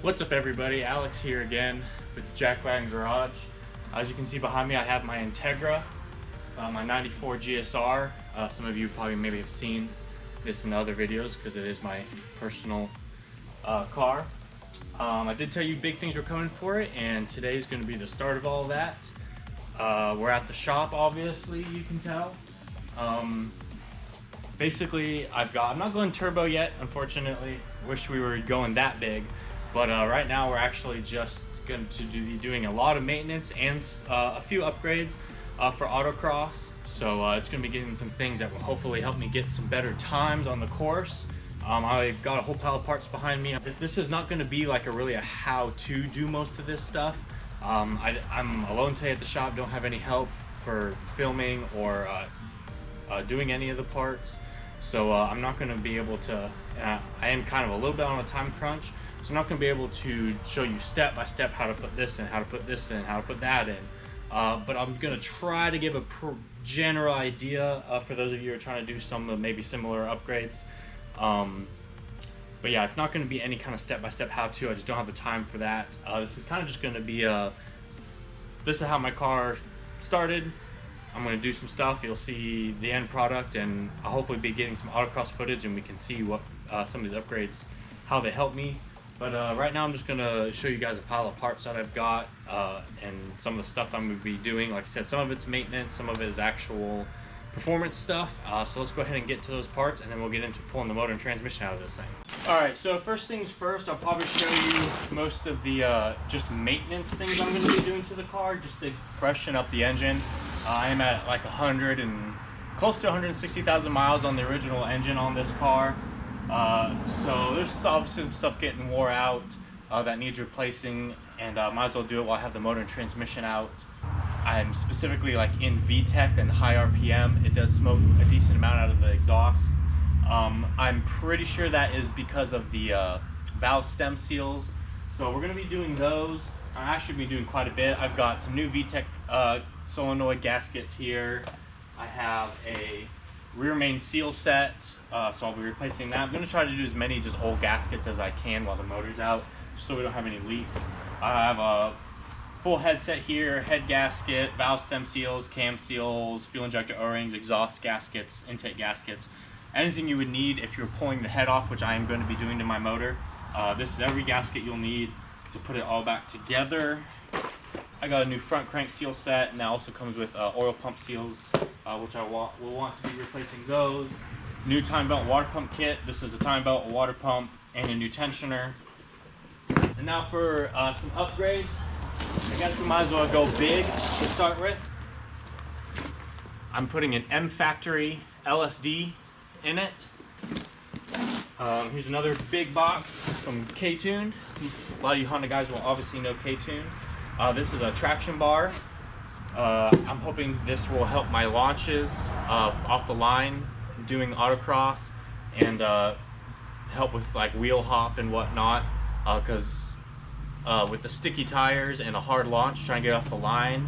What's up everybody, Alex here again with Jack Wagon Garage. As you can see behind me, I have my Integra, my 94 GSR. Some of you probably maybe have seen this in other videos because it is my personal car. I did tell you big things were coming for it, and today is going to be the start of all of that. We're at the shop, obviously, you can tell. Basically, I'm not going turbo yet, unfortunately. Wish we were going that big. But right now we're actually just going to be doing a lot of maintenance and a few upgrades for Autocross. So it's going to be getting some things that will hopefully help me get some better times on the course. I've got a whole pile of parts behind me. This is not going to be like really a how to do most of this stuff. I'm alone today at the shop, don't have any help for filming or doing any of the parts. So I'm not going to be able to, I am kind of a little bit on a time crunch. So I'm not going to be able to show you step by step how to put this in, how to put this in, how to put that in. But I'm going to try to give a general idea for those of you who are trying to do some of maybe similar upgrades. But yeah, it's not going to be any kind of step by step how to. I just don't have the time for that. This is kind of just going to be this is how my car started. I'm going to do some stuff. You'll see the end product, and I'll hopefully be getting some autocross footage, and we can see what some of these upgrades, how they help me. But right now I'm just going to show you guys a pile of parts that I've got and some of the stuff I'm going to be doing. Like I said, some of it's maintenance, some of it is actual performance stuff. So let's go ahead and get to those parts, and then we'll get into pulling the motor and transmission out of this thing. Alright, so first things first, I'll probably show you most of the just maintenance things I'm going to be doing to the car, just to freshen up the engine. I am at like 100 and close to 160,000 miles on the original engine on this car. So there's obviously some stuff getting wore out that needs replacing, and might as well do it while I have the motor and transmission out. I'm specifically like in VTEC and high RPM. It does smoke a decent amount out of the exhaust. I'm pretty sure that is because of the valve stem seals. So we're going to be doing those. I actually be doing quite a bit. I've got some new VTEC solenoid gaskets here. I have a rear main seal set, so I'll be replacing that. I'm going to try to do as many just old gaskets as I can while the motor's out, just so we don't have any leaks. I have a full headset here, head gasket, valve stem seals, cam seals, fuel injector O-rings, exhaust gaskets, intake gaskets, anything you would need if you're pulling the head off, which I am going to be doing to my motor. This is every gasket you'll need to put it all back together. I got a new front crank seal set, and that also comes with oil pump seals, which I will want to be replacing those. New time belt water pump kit. This is a time belt, a water pump, and a new tensioner. And now for some upgrades. I guess we might as well go big to start with. I'm putting an M Factory LSD in it. Here's another big box from K-Tune. A lot of you Honda guys will obviously know K-Tune. This is a traction bar. I'm hoping this will help my launches off the line doing autocross, and help with like wheel hop and whatnot, because with the sticky tires and a hard launch, trying to get off the line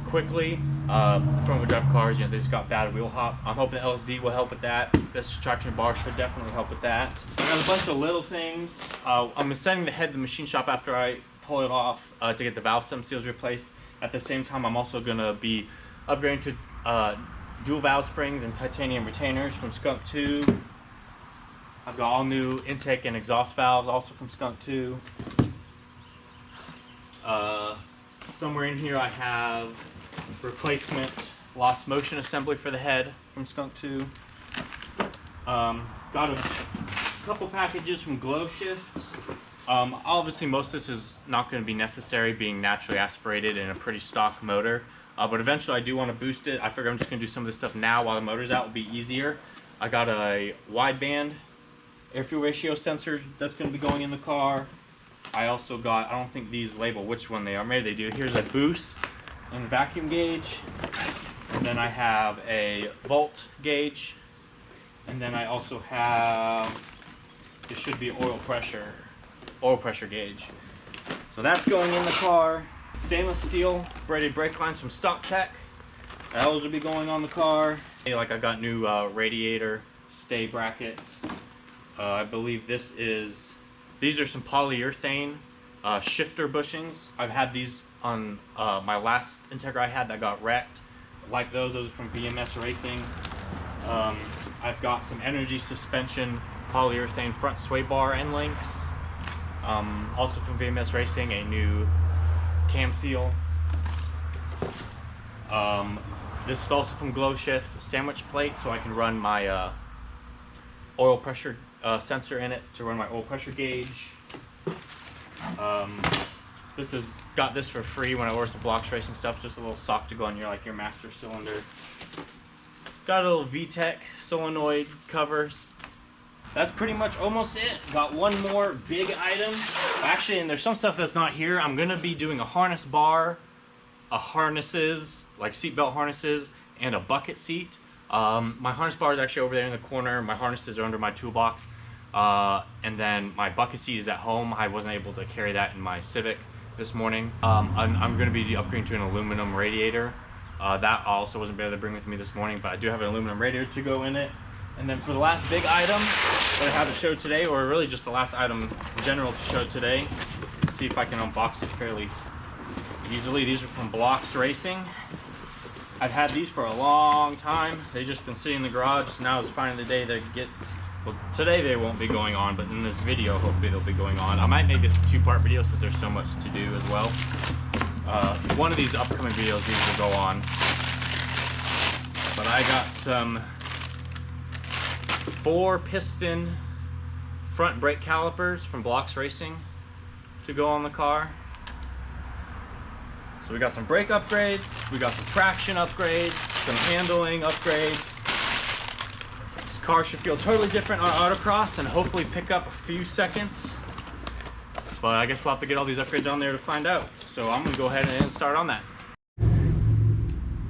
quickly, front wheel drive cars, you know, they just got bad wheel hop. I'm hoping the LSD will help with that. This traction bar should definitely help with that. I got a bunch of little things. I'm sending the head to the machine shop after I pull it off to get the valve stem seals replaced. At the same time, I'm also going to be upgrading to dual valve springs and titanium retainers from Skunk 2. I've got all new intake and exhaust valves also from Skunk 2. Somewhere in here I have replacement lost motion assembly for the head from Skunk 2. Got a couple packages from Glow Shift. Obviously most of this is not going to be necessary, being naturally aspirated in a pretty stock motor, but eventually I do want to boost it. I figure I'm just going to do some of this stuff now while the motor's out, will be easier. I got a wideband air fuel ratio sensor that's going to be going in the car. I also got, I don't think these label which one they are, maybe they do. Here's a boost and vacuum gauge, and then I have a volt gauge, and then I also have, it should be oil pressure gauge. So that's going in the car. Stainless steel braided brake lines from Stock Tech. Those will be going on the car. Like I got new radiator stay brackets. I believe these are some polyurethane shifter bushings. I've had these on my last Integra I had that got wrecked. Like those are from VMS Racing. I've got some energy suspension polyurethane front sway bar end links. Also from VMS Racing, a new cam seal. This is also from Glow Shift, sandwich plate, so I can run my oil pressure sensor in it to run my oil pressure gauge. This is got this for free when I ordered some Blocks Racing stuff. Just a little sock to go on your master cylinder. Got a little VTEC solenoid covers. That's pretty much almost it. Got one more big item. Actually, and there's some stuff that's not here. I'm gonna be doing a harness bar, harnesses, like seatbelt harnesses, and a bucket seat. My harness bar is actually over there in the corner. My harnesses are under my toolbox. And then my bucket seat is at home. I wasn't able to carry that in my Civic this morning. I'm gonna be upgrading to an aluminum radiator. That also wasn't able to bring with me this morning, but I do have an aluminum radiator to go in it. And then for the last big item that I have to show today, or really just the last item in general to show today, see if I can unbox it fairly easily. These are from Blocks Racing. I've had these for a long time. They've just been sitting in the garage. Now is finally the day to get, well, today they won't be going on, but in this video, hopefully they'll be going on. I might make this a two-part video since there's so much to do as well. One of these upcoming videos, these will go on. But I got some 4-piston front brake calipers from Blocks Racing to go on the car. So we got some brake upgrades, we got some traction upgrades, some handling upgrades. This car should feel totally different on Autocross and hopefully pick up a few seconds. But I guess we'll have to get all these upgrades on there to find out. So I'm gonna go ahead and start on that.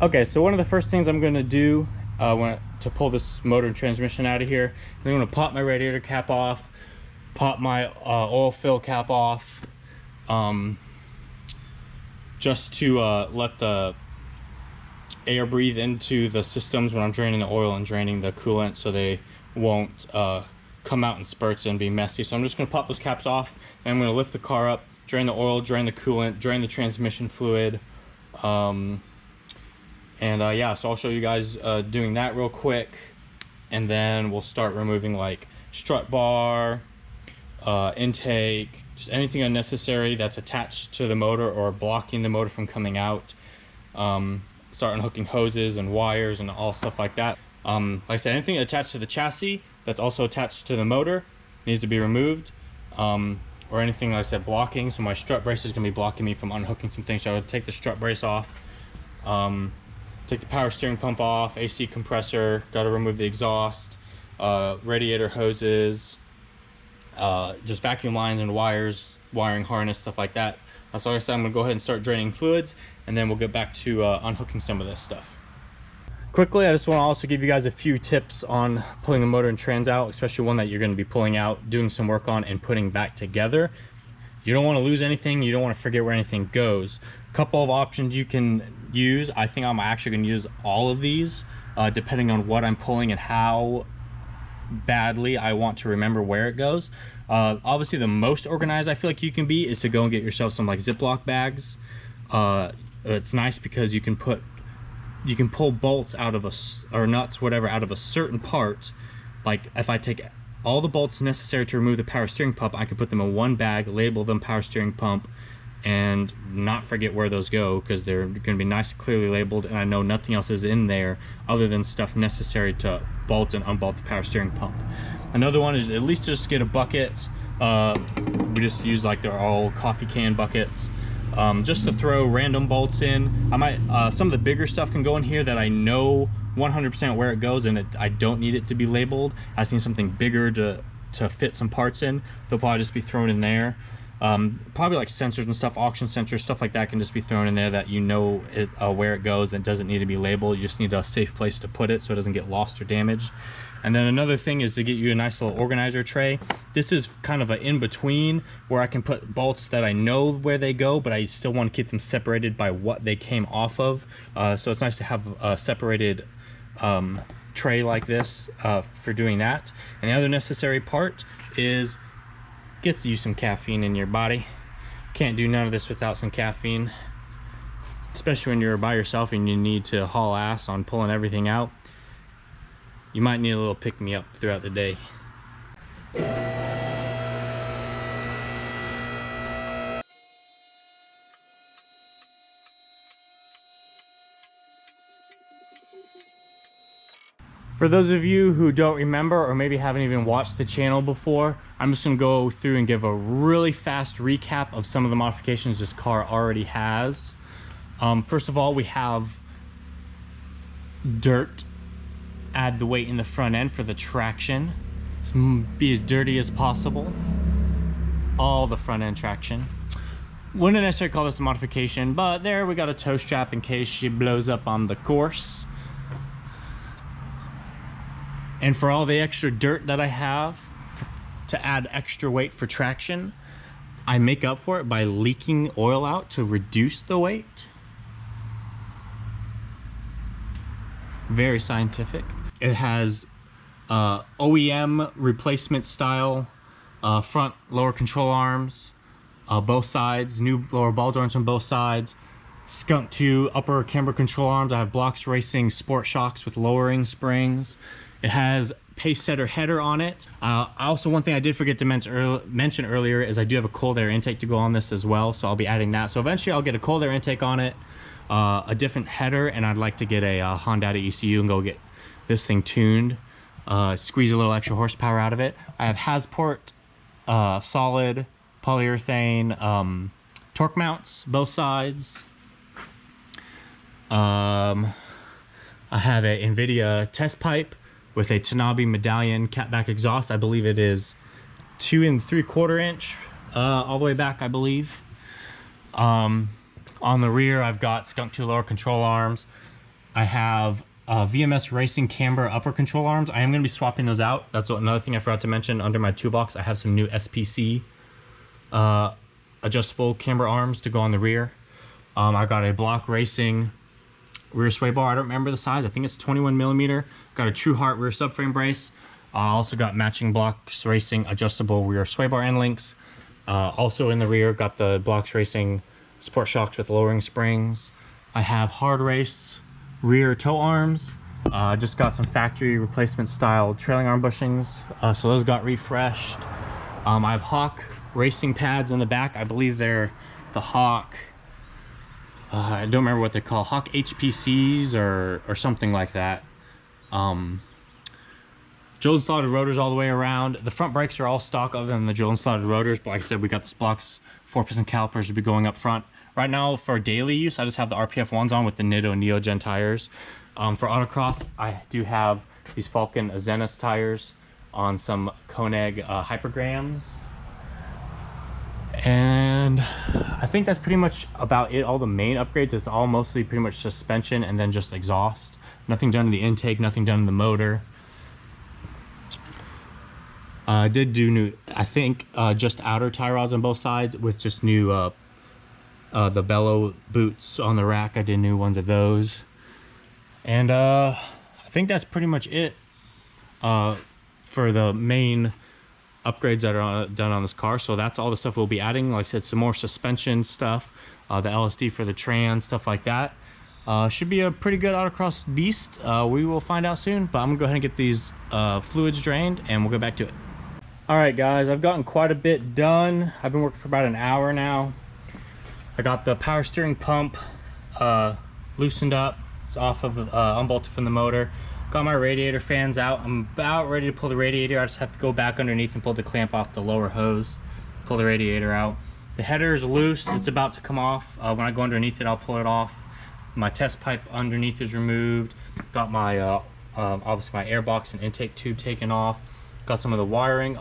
Okay, so one of the first things I'm gonna do to pull this motor and transmission out of here, I'm gonna pop my radiator cap off, pop my oil fill cap off, just to let the air breathe into the systems when I'm draining the oil and draining the coolant, so they won't come out in spurts and be messy. So I'm just going to pop those caps off, and I'm going to lift the car up, drain the oil, drain the coolant, drain the transmission fluid, yeah, so I'll show you guys doing that real quick, and then we'll start removing like strut bar, intake, just anything unnecessary that's attached to the motor or blocking the motor from coming out. Start unhooking hoses and wires and all stuff like that. Like I said, anything attached to the chassis that's also attached to the motor needs to be removed, or anything, like I said, blocking. So my strut brace is going to be blocking me from unhooking some things, so I would take the strut brace off, take the power steering pump off, AC compressor, got to remove the exhaust, radiator hoses, just vacuum lines and wires, wiring harness, stuff like that. So like I said, I'm going to go ahead and start draining fluids, and then we'll get back to unhooking some of this stuff. Quickly, I just want to also give you guys a few tips on pulling the motor and trans out, especially one that you're going to be pulling out, doing some work on, and putting back together. You don't want to lose anything, you don't want to forget where anything goes. A couple of options you can use. I think I'm actually going to use all of these, depending on what I'm pulling and how badly I want to remember where it goes. Obviously the most organized I feel like you can be is to go and get yourself some like Ziploc bags. It's nice because you can pull bolts out of or nuts, whatever, out of a certain part. Like if I take all the bolts necessary to remove the power steering pump, I can put them in one bag, label them power steering pump, and not forget where those go, because they're going to be nice, clearly labeled, and I know nothing else is in there other than stuff necessary to bolt and unbolt the power steering pump. Another one is at least just get a bucket. We just use like their old coffee can buckets, just to throw random bolts in. I might some of the bigger stuff can go in here that I know 100% where it goes, and I don't need it to be labeled. I just need something bigger to fit some parts in. They'll probably just be thrown in there. Probably like sensors and stuff, auction sensors, stuff like that can just be thrown in there, that you know where it goes, and it doesn't need to be labeled. You just need a safe place to put it so it doesn't get lost or damaged. And then another thing is to get you a nice little organizer tray. This is kind of an in-between where I can put bolts that I know where they go, but I still want to keep them separated by what they came off of. So it's nice to have a separated tray like this for doing that. And the other necessary part is get you some caffeine in your body. Can't do none of this without some caffeine, especially when you're by yourself and you need to haul ass on pulling everything out. You might need a little pick-me-up throughout the day. For those of you who don't remember or maybe haven't even watched the channel before, I'm just gonna go through and give a really fast recap of some of the modifications this car already has. First of all, we have dirt. Add the weight in the front end for the traction. Be as dirty as possible. All the front end traction. Wouldn't necessarily call this a modification, but there we got a toe strap in case she blows up on the course. And for all the extra dirt that I have to add extra weight for traction, I make up for it by leaking oil out to reduce the weight. Very scientific. It has OEM replacement style front lower control arms, both sides, new lower ball joints on both sides, Skunk 2 upper camber control arms. I have Blocks Racing sport shocks with lowering springs. It has pace setter header on it. Also, one thing I did forget to mention earlier is I do have a cold air intake to go on this as well, so I'll be adding that. So eventually I'll get a cold air intake on it, a different header, and I'd like to get a Honda ECU and go get this thing tuned, squeeze a little extra horsepower out of it. I have Hasport solid polyurethane torque mounts, both sides. I have a NVIDIA test pipe with a Tanabe medallion catback exhaust. I believe it is 2 3/4 inch all the way back, I believe. On the rear, I've got Skunk 2 lower control arms. I have VMS Racing camber upper control arms. I am going to be swapping those out. That's another thing I forgot to mention. Under my toolbox, I have some new SPC adjustable camber arms to go on the rear. I got a Block Racing rear sway bar. I don't remember the size. I think it's 21 millimeter. Got a True Heart rear subframe brace. I also got matching Blocks Racing adjustable rear sway bar end links. Also in the rear, got the Blocks Racing sport shocks with lowering springs. I have Hard Race rear toe arms. Just got some factory replacement style trailing arm bushings, so those got refreshed. I have Hawk racing pads in the back. I believe they're the Hawk, I don't remember what they're called, Hawk HPCs or something like that. Jolton slotted rotors all the way around. The front brakes are all stock other than the Jolton slotted rotors, but like I said, we got this Blocks 4-piston calipers to be going up front. Right now, for daily use, I just have the RPF 1s on with the Nitto Neogen tires. For Autocross, I do have these Falcon Azenas tires on some Koenig Hypergrams. And I think that's pretty much about it. All the main upgrades, it's all mostly pretty much suspension and then just exhaust. Nothing done in the intake, nothing done in the motor. I did do new, I think, just outer tie rods on both sides with just new the bellow boots on the rack. I did new ones of those. And I think that's pretty much it for the main upgrades that are done on this car. So that's all the stuff we'll be adding. Like I said, some more suspension stuff, the LSD for the trans, stuff like that. Should be a pretty good Autocross beast. We will find out soon, but I'm gonna go ahead and get these fluids drained and we'll go back to it. All right, guys, I've gotten quite a bit done. I've been working for about an hour now. I got the power steering pump loosened up. It's off of unbolted from the motor. Got my radiator fans out. I'm about ready to pull the radiator. I just have to go back underneath and pull the clamp off the lower hose. Pull the radiator out. The header is loose. It's about to come off. When I go underneath it, I'll pull it off. My test pipe underneath is removed. Got my obviously my air box and intake tube taken off. Got some of the wiring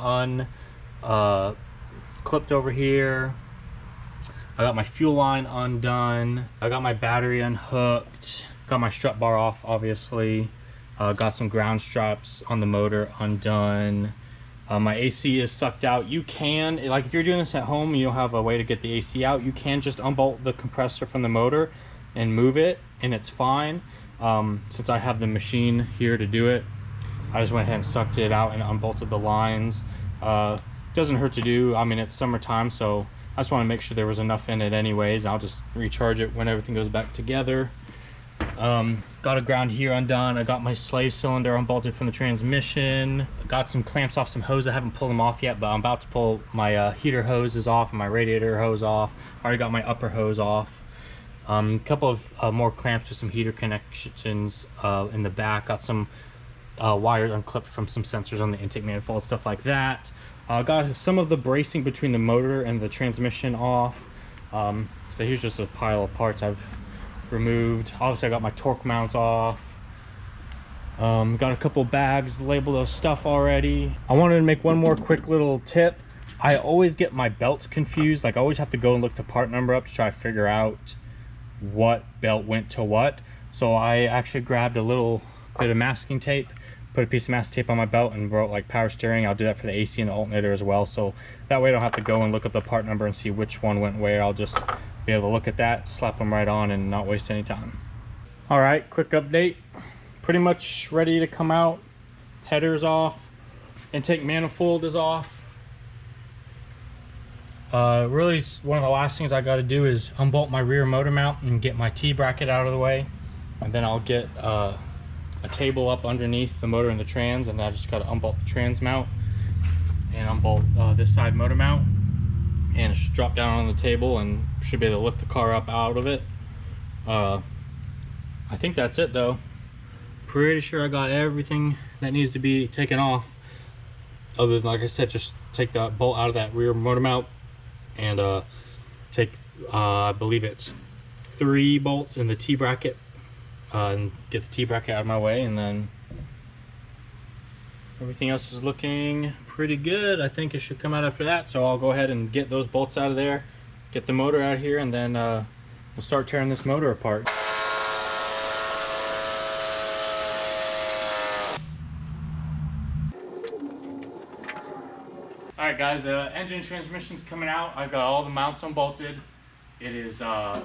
clipped over here. I got my fuel line undone. I got my battery unhooked. Got my strut bar off, obviously. Got some ground straps on the motor undone. My AC is sucked out. You can, like if you're doing this at home and you don't have a way to get the AC out, you can just unbolt the compressor from the motor and move it, and it's fine. Since I have the machine here to do it, I just went ahead and sucked it out and unbolted the lines. Doesn't hurt to do. I mean, it's summertime, so I just want to make sure there was enough in it anyways. I'll just recharge it when everything goes back together. Got a ground here undone. I got my slave cylinder unbolted from the transmission. Got some clamps off some hose. I haven't pulled them off yet, but I'm about to pull my heater hoses off and my radiator hose off. I already got my upper hose off. A couple of more clamps for some heater connections in the back. Got some wires unclipped from some sensors on the intake manifold, stuff like that. Got some of the bracing between the motor and the transmission off. So here's just a pile of parts I've removed. Obviously I got my torque mounts off. Got a couple bags labeled of stuff already. I wanted to make one more quick little tip. I always get my belts confused. Like I always have to go and look the part number up to try to figure out what belt went to what. So I actually grabbed a little bit of masking tape, put a piece of masking tape on my belt and wrote like power steering. I'll do that for the AC and the alternator as well, so that way I don't have to go and look up the part number and see which one went where. I'll just be able to look at that, slap them right on, and not waste any time. All right, quick update. Pretty much ready to come out. Header's off, intake manifold is off. Really one of the last things I got to do is unbolt my rear motor mount and get my T-bracket out of the way, and then I'll get a table up underneath the motor and the trans, and I just got to unbolt the trans mount and unbolt this side motor mount, and it should drop down on the table and should be able to lift the car up out of it. I think that's it though. Pretty sure I got everything that needs to be taken off, other than, like I said, just take that bolt out of that rear motor mount and take I believe it's 3 bolts in the T-bracket and get the T-bracket out of my way, and then everything else is looking pretty good. I think it should come out after that, so I'll go ahead and get those bolts out of there, get the motor out here, and then we'll start tearing this motor apart. Alright guys, the engine transmission's coming out. I've got all the mounts unbolted. It is the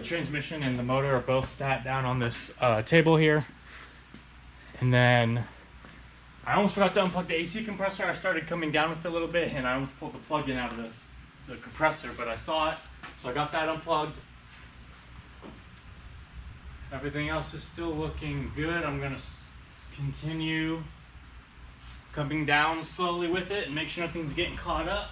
transmission and the motor are both sat down on this table here. And then I almost forgot to unplug the AC compressor. I started coming down with it a little bit and I almost pulled the plug in out of the compressor, but I saw it, so I got that unplugged. Everything else is still looking good. I'm gonna continue coming down slowly with it and make sure nothing's getting caught up.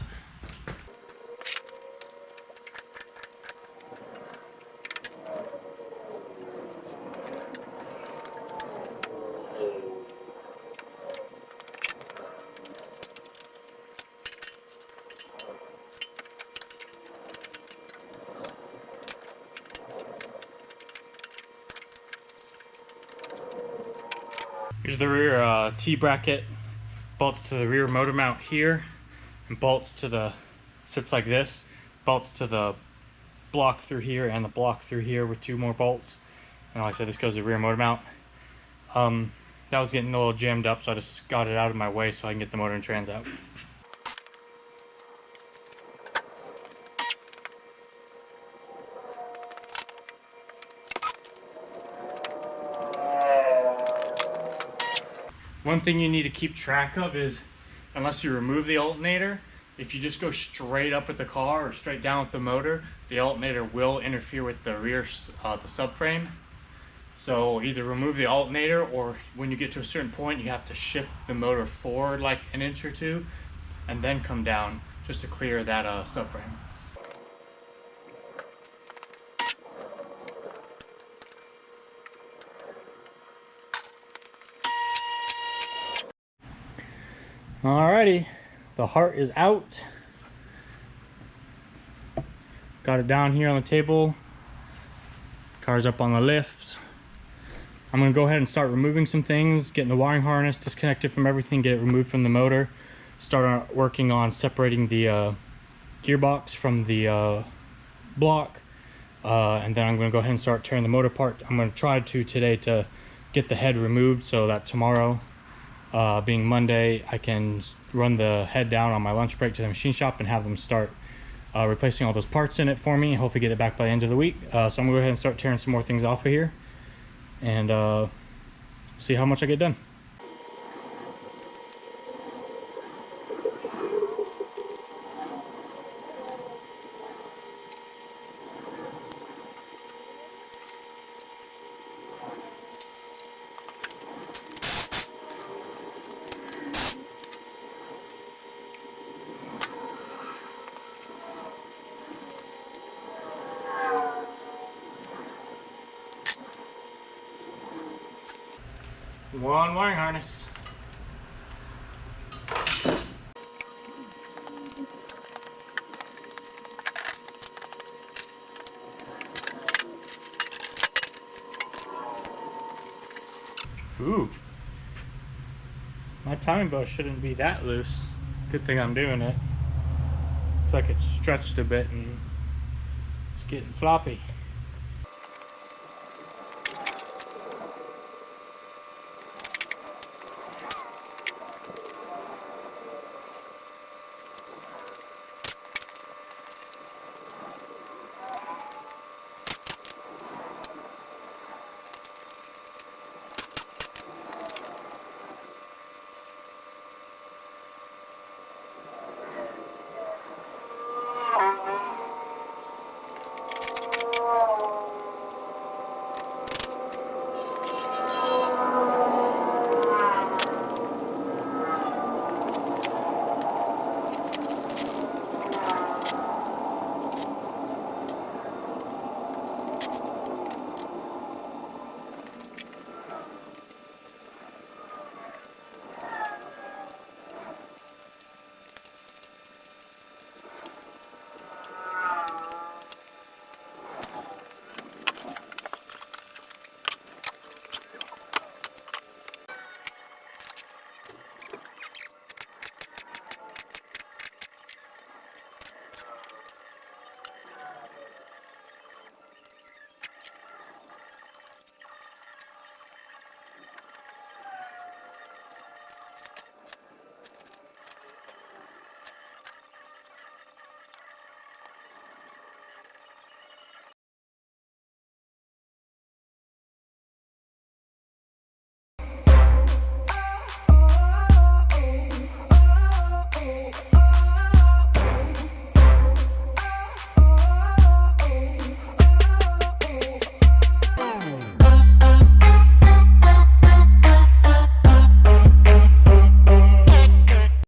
Here's the rear T-bracket. Bolts to the rear motor mount here, and bolts to the, sits like this, bolts to the block through here and the block through here with 2 more bolts. And like I said, this goes to the rear motor mount. That was getting a little jammed up, so I just got it out of my way so I can get the motor and trans out. One thing you need to keep track of is, unless you remove the alternator, if you just go straight up with the car or straight down with the motor, the alternator will interfere with the rear, the subframe. So either remove the alternator, or when you get to a certain point, you have to shift the motor forward like an inch or 2, and then come down just to clear that subframe. Alrighty, the heart is out. Got it down here on the table. Car's up on the lift. I'm gonna go ahead and start removing some things, getting the wiring harness disconnected from everything, get it removed from the motor. Start working on separating the gearbox from the block. And then I'm gonna go ahead and start tearing the motor apart. I'm gonna try today to get the head removed so that tomorrow, being Monday, I can run the head down on my lunch break to the machine shop and have them start replacing all those parts in it for me, and hopefully get it back by the end of the week. So I'm gonna go ahead and start tearing some more things off of here and see how much I get done. One wiring harness. Ooh. My timing belt shouldn't be that loose. Good thing I'm doing it. Looks like it's stretched a bit and it's getting floppy.